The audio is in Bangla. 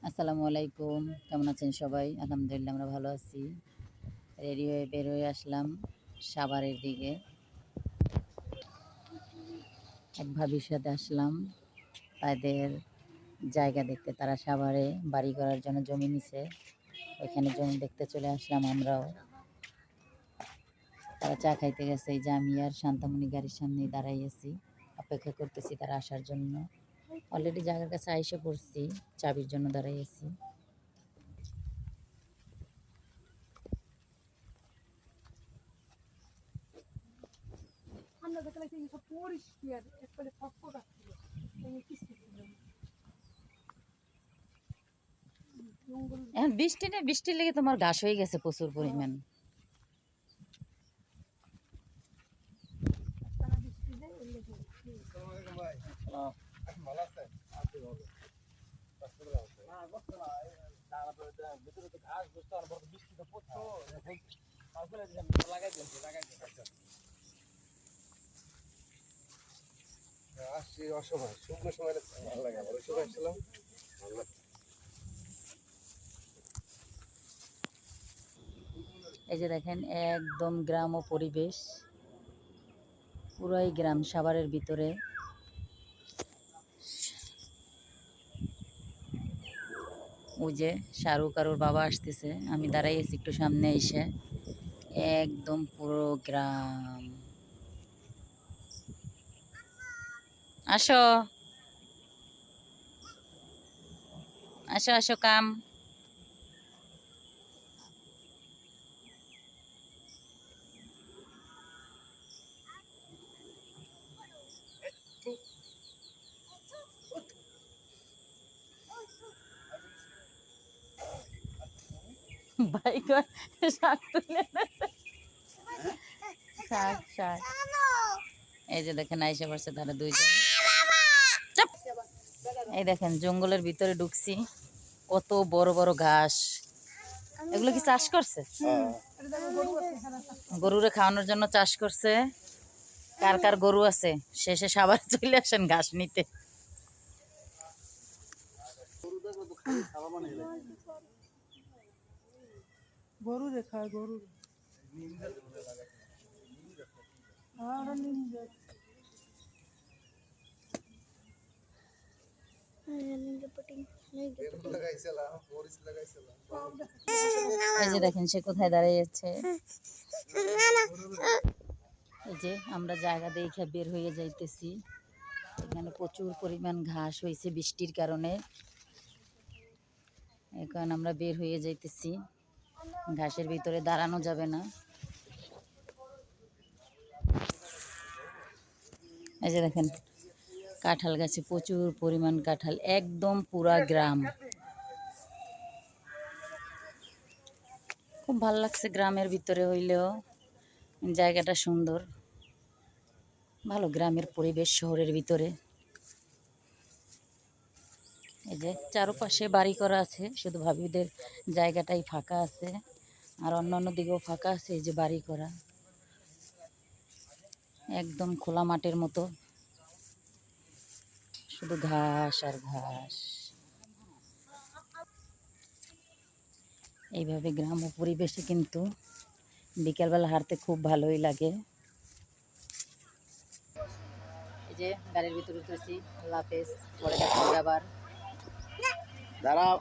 আসসালামু আলাইকুম, কেমন আছেন সবাই? আলহামদুলিল্লাহ আমরা ভালো আছি। রেডি হয়ে বের হয়ে আসলাম সাভারের দিকে। এক ভাবির সাথে আসলাম তাদের জায়গা দেখতে। তারা সাভারে বাড়ি করার জন্য জমি নিছে, ওইখানে জমি দেখতে চলে আসলাম আমরাও। তারা চা খাইতে গেছে, এই যে আমি আর শান্তামণি গাড়ির সামনেই দাঁড়াই আছি, অপেক্ষা করতেছি তারা আসার জন্য। অলরেডি জায়গার কাছে আইসে পড়ছি, চাবির জন্য দাঁড়াই আছি। এখন বৃষ্টি নেই, বৃষ্টির লেগে তোমার ঘাস হয়ে গেছে প্রচুর পরিমাণ। এই যে দেখেন একদম গ্রাম ও পরিবেশ, পুরাই গ্রাম সাভারের ভিতরে। ওই যে শাহরুখ আর ওর বাবা আসতেছে, আমি দাঁড়াই আছি একটু সামনে এসে। একদম পুরো গ্রাম। আসো আসো আসো কাম। ভাই শাক তুলে শাক শাক। এই যে দেখেন আইসা পড়ছে তারা দুইজন। চাপ। এই দেখেন জঙ্গলের ভিতরে ঢুকছি, কত বড় বড় ঘাস। এগুলো কি চাষ করছে? গরুরে খাওয়ানোর জন্য চাষ করছে। কার কার গরু আছে শেষে সাবার চলে আসেন ঘাস নিতে। গরু দেখা গরু এই যে দেখেন সে কোথায় দাঁড়িয়েছে। এই যে আমরা জায়গা দেখে বের হয়ে যাইতেছি। এখানে প্রচুর পরিমাণ ঘাস হয়েছে বৃষ্টির কারণে। এখন আমরা বের হয়ে যাইতেছি, ঘাসের ভিতরে দাঁড়ানো যাবে না। এই যে দেখেন কাঁঠাল গাছে প্রচুর পরিমাণ কাঁঠাল, একদম পুরা গ্রাম। খুব ভালো লাগছে গ্রামের ভিতরে হইলেও, জায়গাটা সুন্দর, ভালো গ্রামের পরিবেশ শহরের ভিতরে। এই যে চারপাশে বাড়ি করা আছে, শুধু ভাবিদের জায়গাটাই ফাঁকা আছে, আর অন্যান্য দিকেও ফাঁকা আছে। এই যে বাড়ি করা, একদম খোলা মাঠের মতো, শুধু ঘাস আর ঘাস। এইভাবে গ্রাম ও পরিবেশে কিন্তু বিকেলবেলা হাঁটতে খুব ভালোই লাগে। এই যে গাড়ির ভিতরে উঠেছি, আল্লাহ হাফেজ, পরে দেখা হবে আবার। দাঁড়াও।